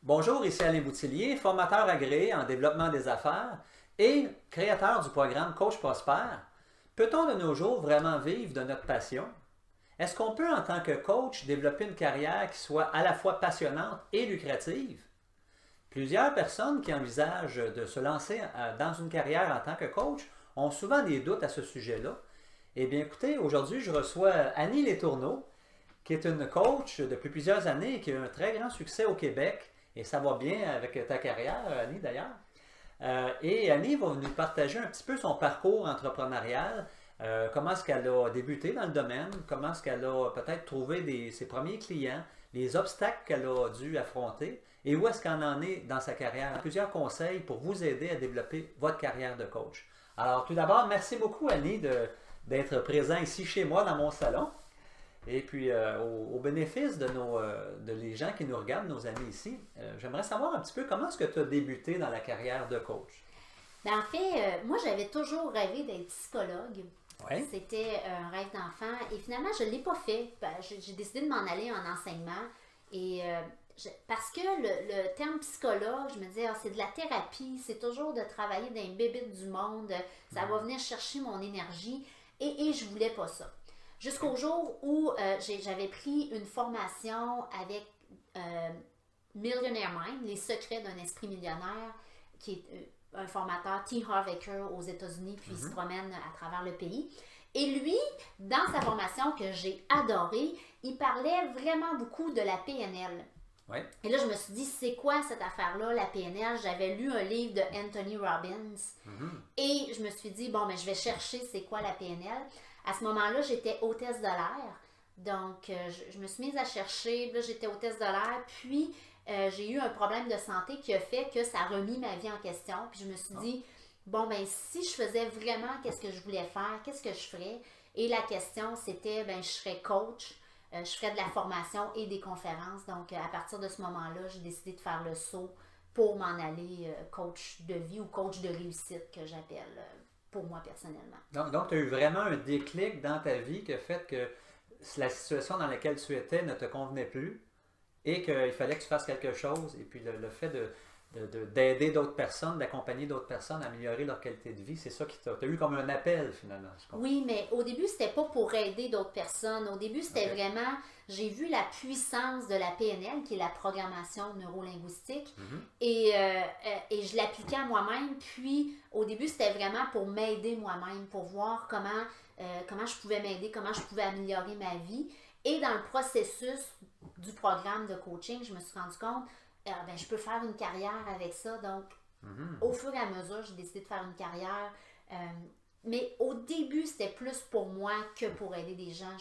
Bonjour, ici Alain Boutillier, formateur agréé en développement des affaires et créateur du programme Coach Prospère. Peut-on de nos jours vraiment vivre de notre passion? Est-ce qu'on peut, en tant que coach, développer une carrière qui soit à la fois passionnante et lucrative? Plusieurs personnes qui envisagent de se lancer dans une carrière en tant que coach ont souvent des doutes à ce sujet-là. Eh bien, écoutez, aujourd'hui, je reçois Annie Letourneau, qui est une coach depuis plusieurs années et qui a un très grand succès au Québec. Et ça va bien avec ta carrière, Annie, d'ailleurs. Et Annie va nous partager un petit peu son parcours entrepreneurial, comment est-ce qu'elle a débuté dans le domaine, comment est-ce qu'elle a peut-être trouvé ses premiers clients, les obstacles qu'elle a dû affronter et où est-ce qu'elle en est dans sa carrière. Plusieurs conseils pour vous aider à développer votre carrière de coach. Alors, tout d'abord, merci beaucoup, Annie, d'être présent ici chez moi dans mon salon. Et puis, au bénéfice de les gens qui nous regardent, nos amis ici, j'aimerais savoir un petit peu comment est-ce que tu as débuté dans la carrière de coach? Ben, en fait, moi, j'avais toujours rêvé d'être psychologue. Ouais. C'était un rêve d'enfant. Et finalement, je ne l'ai pas fait. Ben, j'ai décidé de m'en aller en enseignement. Et parce que le terme psychologue, je me disais, c'est de la thérapie, c'est toujours de travailler dans les bébites du monde, ça va venir chercher mon énergie. Et je ne voulais pas ça. Jusqu'au jour où j'avais pris une formation avec Millionaire Mind, les secrets d'un esprit millionnaire, qui est un formateur, T. Harv Eker, aux États-Unis, puis il se promène à travers le pays. Et lui, dans sa formation que j'ai adorée, il parlait vraiment beaucoup de la PNL. Ouais. Et là, je me suis dit, c'est quoi cette affaire-là, la PNL? J'avais lu un livre de Anthony Robbins et je me suis dit, bon, mais je vais chercher c'est quoi la PNL. À ce moment-là, j'étais hôtesse de l'air. Donc, je me suis mise à chercher. Là, j'étais hôtesse de l'air. Puis, j'ai eu un problème de santé qui a fait que ça a remis ma vie en question. Puis, je me suis dit, bon, ben si je faisais vraiment qu'est-ce que je voulais faire, qu'est-ce que je ferais? Et la question, c'était, ben je serais coach. Je ferais de la formation et des conférences. Donc, à partir de ce moment-là, j'ai décidé de faire le saut pour m'en aller coach de vie ou coach de réussite que j'appelle pour moi personnellement. Donc tu as eu vraiment un déclic dans ta vie qui a fait que la situation dans laquelle tu étais ne te convenait plus et qu'il fallait que tu fasses quelque chose. Et puis le fait d'aider d'autres personnes, d'accompagner d'autres personnes à améliorer leur qualité de vie, c'est ça qui t'a eu comme un appel finalement. Oui, mais au début, c'était pas pour aider d'autres personnes. Au début, c'était vraiment, j'ai vu la puissance de la PNL, qui est la programmation neurolinguistique, et je l'appliquais à moi-même. Puis, au début, c'était vraiment pour m'aider moi-même, pour voir comment je pouvais m'aider, comment je pouvais améliorer ma vie. Et dans le processus du programme de coaching, je me suis rendu compte ben, je peux faire une carrière avec ça. Donc, au fur et à mesure, j'ai décidé de faire une carrière. Mais au début, c'était plus pour moi que pour aider des gens.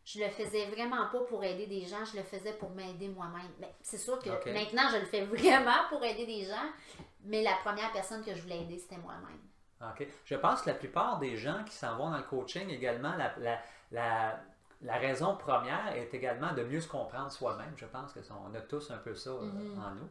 Je le faisais vraiment pas pour aider des gens, je le faisais pour m'aider moi-même. Ben, c'est sûr que maintenant, je le fais vraiment pour aider des gens, mais la première personne que je voulais aider, c'était moi-même. OK. Je pense que la plupart des gens qui s'en vont dans le coaching également, la raison première est également de mieux se comprendre soi-même. Je pense qu'on a tous un peu ça en nous.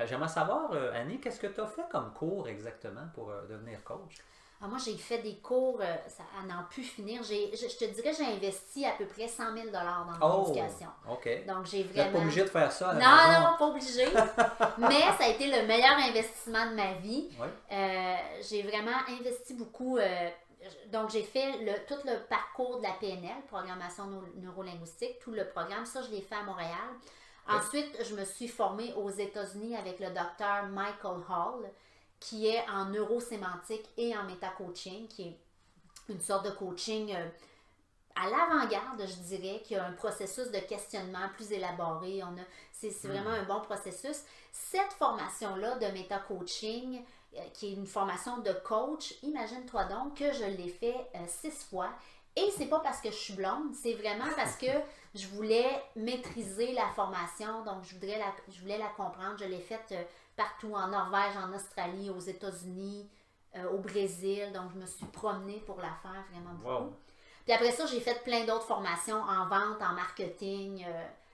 J'aimerais savoir, Annie, qu'est-ce que tu as fait comme cours exactement pour devenir coach? Alors moi, j'ai fait des cours, ça n'en pu finir. Je te dirais, j'ai investi à peu près 100 000 dans mon éducation. OK. Donc, j'ai Vous vraiment... n'êtes pas obligé de faire ça à la Non, maison. non, pas obligé. Mais ça a été le meilleur investissement de ma vie. Oui. J'ai vraiment investi beaucoup. Donc, j'ai fait tout le parcours de la PNL, programmation neurolinguistique, tout le programme. Ça, je l'ai fait à Montréal. Ensuite, je me suis formée aux États-Unis avec le docteur Michael Hall, qui est en neurosémantique et en métacoaching, qui est une sorte de coaching à l'avant-garde, je dirais, qui a un processus de questionnement plus élaboré. C'est vraiment un bon processus. Cette formation-là de métacoaching, qui est une formation de coach, imagine-toi donc que je l'ai fait 6 fois. Et c'est pas parce que je suis blonde, c'est vraiment parce que je voulais maîtriser la formation, donc je voulais la comprendre. Je l'ai faite partout, en Norvège, en Australie, aux États-Unis, au Brésil. Donc, je me suis promenée pour la faire vraiment beaucoup. Wow. Puis après ça, j'ai fait plein d'autres formations en vente, en marketing,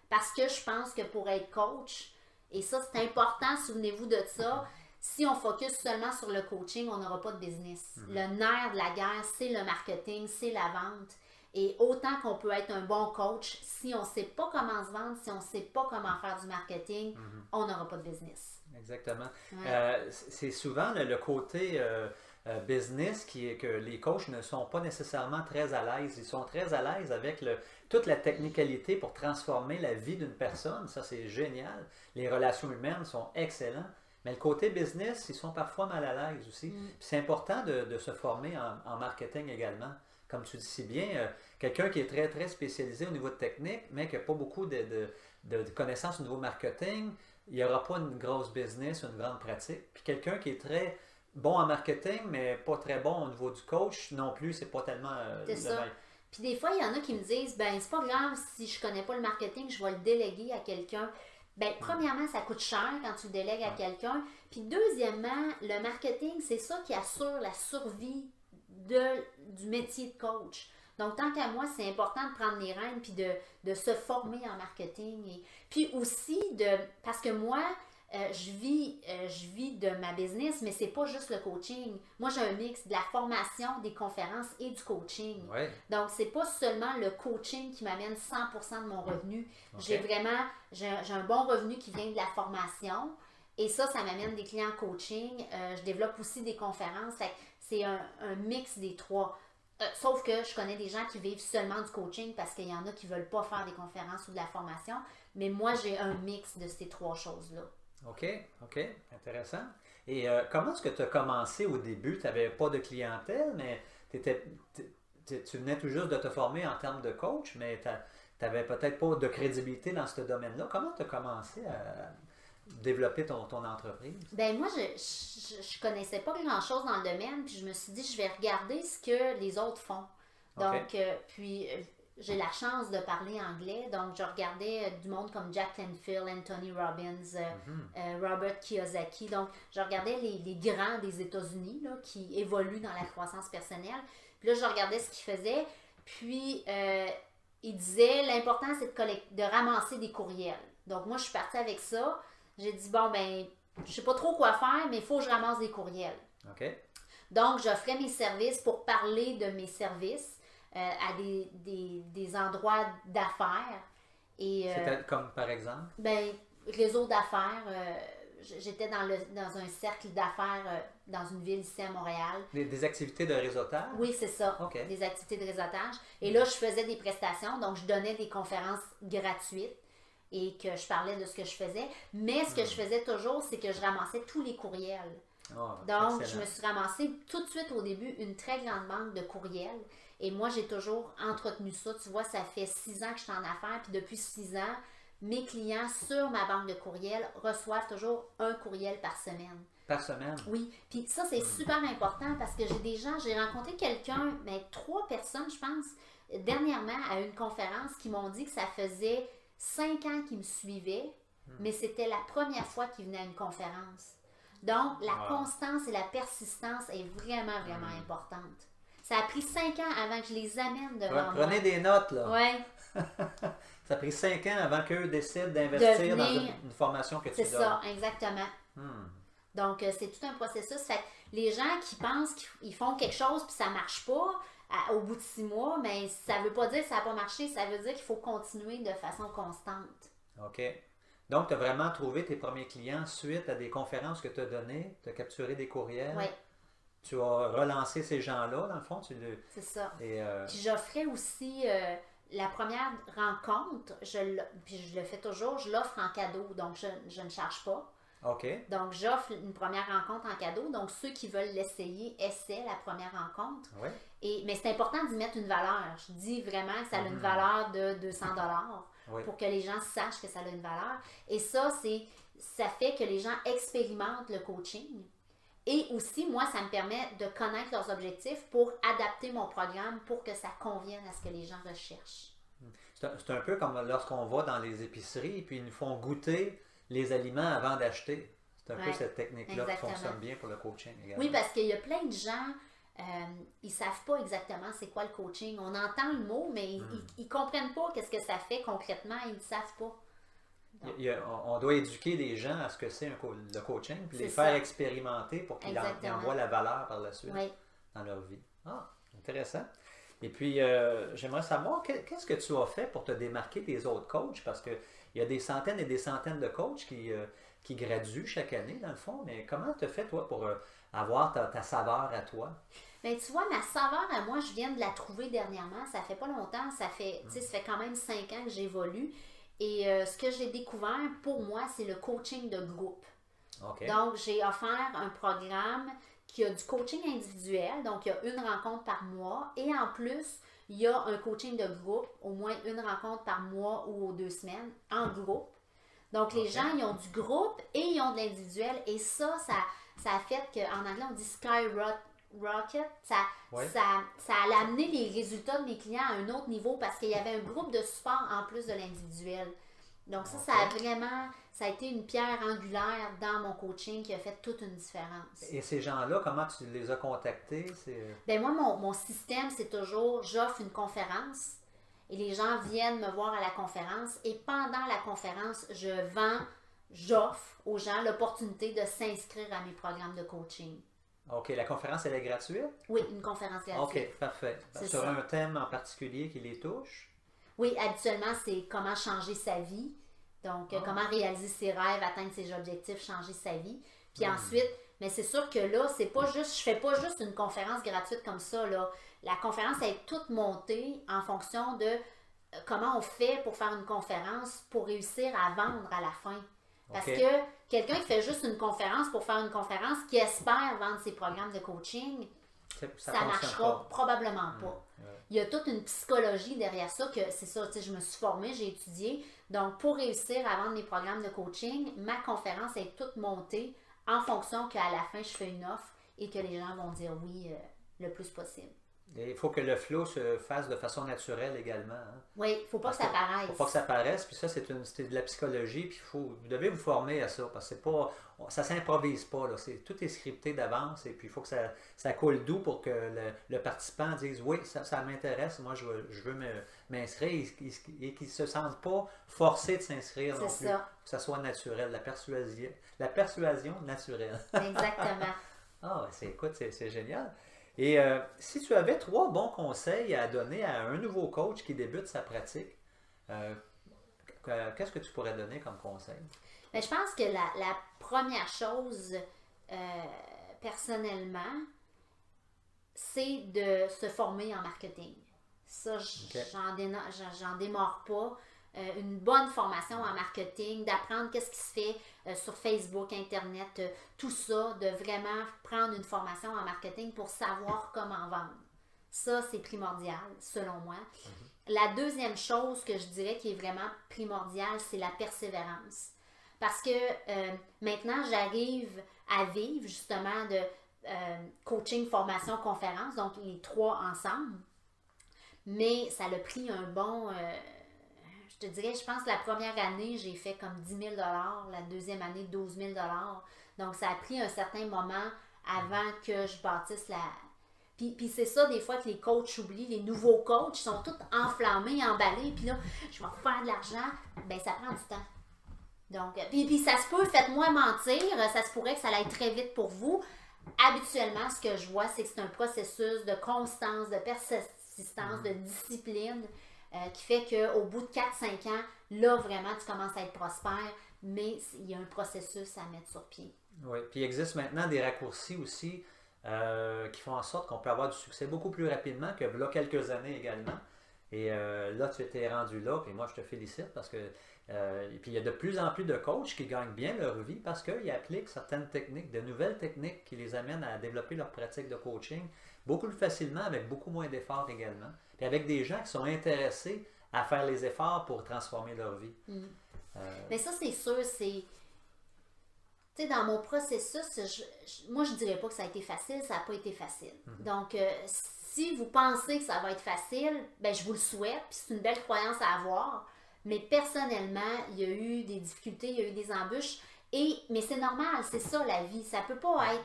parce que je pense que pour être coach, et ça, c'est important, souvenez-vous de ça, si on focus seulement sur le coaching, on n'aura pas de business. Le nerf de la guerre, c'est le marketing, c'est la vente. Et autant qu'on peut être un bon coach, si on ne sait pas comment se vendre, si on ne sait pas comment faire du marketing, on n'aura pas de business. Exactement. Ouais. C'est souvent le côté business qui est que les coachs ne sont pas nécessairement très à l'aise. Ils sont très à l'aise avec toute la technicalité pour transformer la vie d'une personne. Ça, c'est génial. Les relations humaines sont excellentes. Mais le côté business, ils sont parfois mal à l'aise aussi. Puis c'est important de se former en marketing également. Comme tu dis si bien, quelqu'un qui est très, très spécialisé au niveau de technique, mais qui n'a pas beaucoup de connaissances au niveau marketing, il n'y aura pas une grosse business, une grande pratique. Puis quelqu'un qui est très bon en marketing, mais pas très bon au niveau du coach, non plus, c'est pas tellement C'est ça. Puis des fois, il y en a qui me disent, ben c'est pas grave si je connais pas le marketing, je vais le déléguer à quelqu'un. Ben, premièrement, ça coûte cher quand tu le délègues à quelqu'un. Puis deuxièmement, le marketing, c'est ça qui assure la survie du métier de coach. Donc, tant qu'à moi, c'est important de prendre les rênes puis de se former en marketing. Puis aussi, parce que moi, je vis de ma business, mais c'est pas juste le coaching. Moi, j'ai un mix de la formation, des conférences et du coaching. Ouais. Donc, c'est pas seulement le coaching qui m'amène 100% de mon revenu. Okay. J'ai un bon revenu qui vient de la formation. Et ça m'amène des clients en coaching. Je développe aussi des conférences. C'est un mix des trois. Sauf que je connais des gens qui vivent seulement du coaching parce qu'il y en a qui ne veulent pas faire des conférences ou de la formation. Mais moi, j'ai un mix de ces trois choses-là. OK, intéressant. Et comment est-ce que tu as commencé au début? Tu n'avais pas de clientèle, mais tu venais tout juste de te former en termes de coach, mais tu n'avais peut-être pas de crédibilité dans ce domaine-là. Comment tu as commencé à développer ton entreprise? Ben moi, je connaissais pas grand-chose dans le domaine, puis je me suis dit, je vais regarder ce que les autres font. Donc, j'ai la chance de parler anglais, donc je regardais du monde comme Jack Canfield, Anthony Robbins, Robert Kiyosaki. Donc, je regardais les grands des États-Unis là, qui évoluent dans la croissance personnelle. Puis là, je regardais ce qu'ils faisaient. Puis, il disait, l'important, c'est de ramasser des courriels. Donc, moi, je suis partie avec ça. J'ai dit, bon, ben, je sais pas trop quoi faire, mais il faut que je ramasse des courriels. OK. Donc, j'offrais mes services pour parler de mes services à des endroits d'affaires. C'était comme par exemple? Ben, réseau d'affaires. J'étais dans un cercle d'affaires dans une ville ici à Montréal. Des activités de réseautage? Oui, c'est ça. Okay. Des activités de réseautage. Et là, je faisais des prestations, donc je donnais des conférences gratuites et que je parlais de ce que je faisais. Mais ce que je faisais toujours, c'est que je ramassais tous les courriels. Oh, donc, excellent. je me suis ramassé tout de suite au début une très grande banque de courriels. Et moi, j'ai toujours entretenu ça. Tu vois, ça fait 6 ans que je suis en affaires. Puis depuis 6 ans, mes clients sur ma banque de courriels reçoivent toujours un courriel par semaine. Par semaine? Oui. Puis ça, c'est super important parce que j'ai rencontré quelqu'un, mais 3 personnes, je pense, dernièrement à une conférence qui m'ont dit que ça faisait 5 ans qu'ils me suivaient, mais c'était la première fois qu'ils venaient à une conférence. Donc, la constance et la persistance est vraiment, vraiment importante. Ça a pris 5 ans avant que je les amène devant moi. Prenez des notes, là. Oui. Ça a pris 5 ans avant qu'eux décident d'investir dans une formation que tu donnes. C'est ça, exactement. Donc, c'est tout un processus. Fait que les gens qui pensent qu'ils font quelque chose puis ça ne marche pas au bout de 6 mois, mais ça ne veut pas dire que ça n'a pas marché. Ça veut dire qu'il faut continuer de façon constante. OK. Donc, tu as vraiment trouvé tes premiers clients suite à des conférences que tu as données, tu as capturé des courriels. Oui. Tu as relancé ces gens-là, dans le fond. C'est ça. Et, Puis j'offrais aussi la première rencontre, puis je le fais toujours, je l'offre en cadeau, donc je ne charge pas. OK. Donc j'offre une première rencontre en cadeau, donc ceux qui veulent l'essayer essaient la première rencontre. Oui. Mais c'est important d'y mettre une valeur. Je dis vraiment que ça a une valeur de 200 $ pour que les gens sachent que ça a une valeur. Et ça fait que les gens expérimentent le coaching. Et aussi, moi, ça me permet de connaître leurs objectifs pour adapter mon programme pour que ça convienne à ce que les gens recherchent. C'est un peu comme lorsqu'on va dans les épiceries et puis ils nous font goûter les aliments avant d'acheter. C'est un peu cette technique-là qui fonctionne bien pour le coaching également. Oui, parce qu'il y a plein de gens, ils ne savent pas exactement c'est quoi le coaching. On entend le mot, mais ils ne comprennent pas qu'est-ce que ça fait concrètement, ils ne savent pas. On doit éduquer les gens à ce que c'est le coaching, puis les ça. faire expérimenter pour qu'ils en voient la valeur par la suite dans leur vie. Ah, intéressant. Et puis, j'aimerais savoir, qu'est-ce que tu as fait pour te démarquer des autres coachs? Parce qu'il y a des centaines et des centaines de coachs qui graduent chaque année, dans le fond. Mais comment tu as fait, toi, pour avoir ta saveur à toi? Ben, tu vois, ma saveur à moi, je viens de la trouver dernièrement. Ça fait pas longtemps. Tu sais, ça fait quand même 5 ans que j'évolue. Et ce que j'ai découvert, pour moi, c'est le coaching de groupe. OK. Donc, j'ai offert un programme qui a du coaching individuel. Donc, il y a une rencontre par mois. Et en plus, il y a un coaching de groupe, au moins une rencontre par mois ou aux 2 semaines, en groupe. Donc, les OK. gens, ils ont du groupe et ils ont de l'individuel. Et ça a fait qu'en anglais, on dit skyrocket. Oui. Ça a amené les résultats de mes clients à un autre niveau parce qu'il y avait un groupe de support en plus de l'individuel. Donc, ça a été une pierre angulaire dans mon coaching qui a fait toute une différence. Et ces gens-là, comment tu les as contactés? Ben moi, mon système, c'est toujours, j'offre une conférence et les gens viennent me voir à la conférence et pendant la conférence, j'offre aux gens l'opportunité de s'inscrire à mes programmes de coaching. OK, la conférence, elle est gratuite? Oui, une conférence gratuite. OK, parfait. C'est Sur ça. un thème en particulier qui les touche? Oui, habituellement, c'est comment changer sa vie. Donc, comment réaliser ses rêves, atteindre ses objectifs, changer sa vie. Puis ensuite, mais c'est sûr que là, je fais pas juste une conférence gratuite comme ça, là. La conférence est toute montée en fonction de comment on fait pour faire une conférence pour réussir à vendre à la fin. Parce OK. que quelqu'un qui fait juste une conférence pour faire une conférence, qui espère vendre ses programmes de coaching, Ça ça fonctionne marchera pas. probablement pas. Ouais. Il y a toute une psychologie derrière ça, que c'est ça, tu sais, je me suis formée, j'ai étudié. Donc, pour réussir à vendre mes programmes de coaching, ma conférence est toute montée en fonction qu'à la fin, je fais une offre et que les gens vont dire oui le plus possible. Et il faut que le flow se fasse de façon naturelle également. Hein. Oui, il ne faut pas que ça paraisse. Faut pas que ça paraisse, puis ça, c'est de la psychologie, puis vous devez vous former à ça, parce que c'est pas, ça s'improvise pas, là. Tout est scripté d'avance, et puis il faut que ça coule doux pour que le participant dise, oui, ça m'intéresse, moi je veux m'inscrire, et qu'il ne se sente pas forcé de s'inscrire non C'est plus. ça. Que ça soit naturel, la persuasion naturelle. Exactement. Ah, écoute, c'est génial. Et si tu avais 3 bons conseils à donner à un nouveau coach qui débute sa pratique, euh, qu'est-ce que tu pourrais donner comme conseil? Mais je pense que la première chose, personnellement, c'est de se former en marketing. Ça, OK. j'en démords pas. Une bonne formation en marketing, d'apprendre qu'est-ce qui se fait sur Facebook, Internet, tout ça, de vraiment prendre une formation en marketing pour savoir comment vendre. Ça, c'est primordial, selon moi. La deuxième chose que je dirais qui est vraiment primordiale, c'est la persévérance. Parce que maintenant, j'arrive à vivre justement de coaching, formation, conférence, donc les 3 ensemble. Mais ça a pris un bon... je te dirais, je pense que la première année, j'ai fait comme 10 000 la deuxième année, 12 000 Donc, ça a pris un certain moment avant que je bâtisse la... Puis c'est ça, des fois, que les coachs oublient. Les nouveaux coachs sont tous enflammés, emballés. Puis là, je vais faire de l'argent. Ben ça prend du temps. Donc, puis ça se peut, faites-moi mentir. Ça se pourrait que ça aille très vite pour vous. Habituellement, ce que je vois, c'est que c'est un processus de constance, de persistance, de discipline qui fait qu'au bout de 4-5 ans, là, vraiment, tu commences à être prospère, mais il y a un processus à mettre sur pied. Oui, puis il existe maintenant des raccourcis aussi qui font en sorte qu'on peut avoir du succès beaucoup plus rapidement que là quelques années également. Et là, tu étais rendu là, puis moi, je te félicite parce que et puis il y a de plus en plus de coachs qui gagnent bien leur vie parce qu'ils appliquent certaines techniques, de nouvelles techniques qui les amènent à développer leur pratique de coaching beaucoup plus facilement, avec beaucoup moins d'efforts également. Puis avec des gens qui sont intéressés à faire les efforts pour transformer leur vie. Mais ça, c'est sûr, c'est... Tu sais, dans mon processus, moi, je dirais pas que ça a été facile, ça n'a pas été facile. Donc, si vous pensez que ça va être facile, ben je vous le souhaite, puis c'est une belle croyance à avoir. Mais personnellement, il y a eu des difficultés, il y a eu des embûches. Mais c'est normal, c'est ça la vie. Ça peut pas être...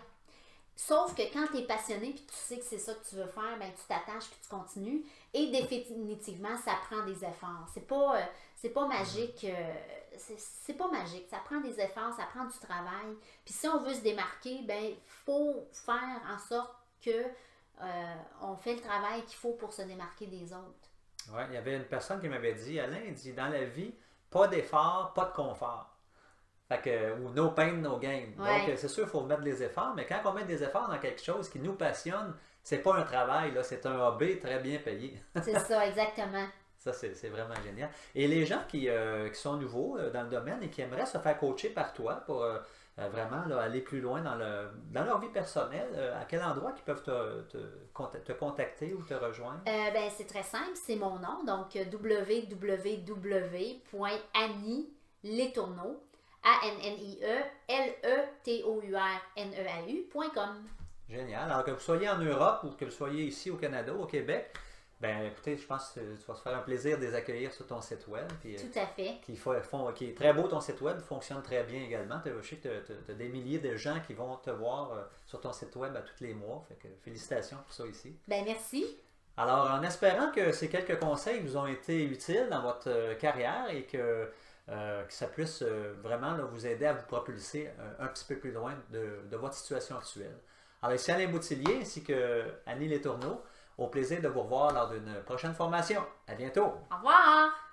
Sauf que quand tu es passionné puis tu sais que c'est ça que tu veux faire, ben tu t'attaches puis tu continues. Et définitivement, ça prend des efforts. C'est pas magique. C'est pas magique. Ça prend des efforts, ça prend du travail. Puis si on veut se démarquer, ben faut faire en sorte que on fait le travail qu'il faut pour se démarquer des autres. Ouais, il y avait une personne qui m'avait dit, Alain, il dit, dans la vie, pas d'effort, pas de confort. Fait que, ou no pain, no gain. Ouais. Donc, c'est sûr, il faut mettre des efforts, mais quand on met des efforts dans quelque chose qui nous passionne, c'est pas un travail, là, c'est un hobby très bien payé. C'est ça, exactement. Ça, c'est vraiment génial. Et les gens qui sont nouveaux dans le domaine et qui aimeraient se faire coacher par toi pour vraiment là, aller plus loin dans leur vie personnelle, à quel endroit ils peuvent te contacter ou te rejoindre? Ben, c'est très simple, c'est mon nom, donc www.annieletourneau, ANNIE-LETOURNEAU.com. Génial. Alors que vous soyez en Europe ou que vous soyez ici au Canada, au Québec, ben écoutez, je pense que tu vas se faire un plaisir de les accueillir sur ton site web. Puis, Tout à fait. qui est très beau ton site web, fonctionne très bien également. Je sais que tu as des milliers de gens qui vont te voir sur ton site web à tous les mois. Fait que félicitations pour ça ici. Ben, merci. Alors, en espérant que ces quelques conseils vous ont été utiles dans votre carrière et que ça puisse vraiment là, vous aider à vous propulser un petit peu plus loin de votre situation actuelle. Alors, ici Alain Boutillier ainsi que Annie Letourneau. Au plaisir de vous revoir lors d'une prochaine formation. À bientôt! Au revoir!